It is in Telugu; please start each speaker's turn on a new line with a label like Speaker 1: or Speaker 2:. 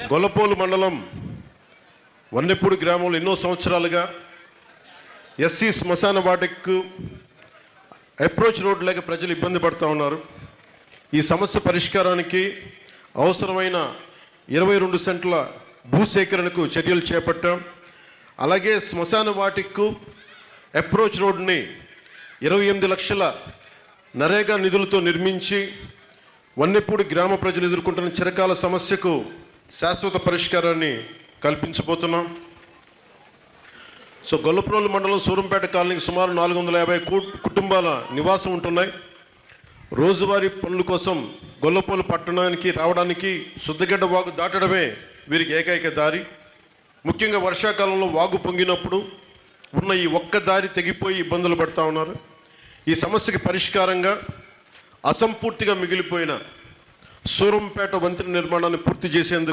Speaker 1: గొల్లపోలు మండలం వన్నెపూడి గ్రామంలో ఎన్నో సంవత్సరాలుగా ఎస్సీ శ్మశాన వాటికు అప్రోచ్ రోడ్ లేక ప్రజలు ఇబ్బంది పడుతూ ఉన్నారు. ఈ సమస్య పరిష్కారానికి అవసరమైన 22 సెంట్ల భూసేకరణకు చర్యలు చేపట్టాం. అలాగే శ్మశాన వాటికు అప్రోచ్ రోడ్ని 28 లక్షల నరేగా నిధులతో నిర్మించి వన్నెపూడి గ్రామ ప్రజలు ఎదుర్కొంటున్న చిరకాల సమస్యకు శాశ్వత పరిష్కారాన్ని కల్పించబోతున్నాం. గొల్లప్రోలు మండలం సూరంపేట కాలనీకి సుమారు 450 కుటుంబాల నివాసం ఉంటున్నాయి. రోజువారీ పనుల కోసం గొల్లపోలు పట్టణానికి రావడానికి శుద్ధగడ్డ వాగు దాటడమే వీరికి ఏకైక దారి. ముఖ్యంగా వర్షాకాలంలో వాగు పొంగినప్పుడు ఉన్న ఈ ఒక్క దారి తెగిపోయి ఇబ్బందులు పడుతూ ఉన్నారు. ఈ సమస్యకి పరిష్కారంగా అసంపూర్తిగా మిగిలిపోయిన సూరంపేట వంతెన నిర్మాణాన్ని పూర్తి చేసేందుకు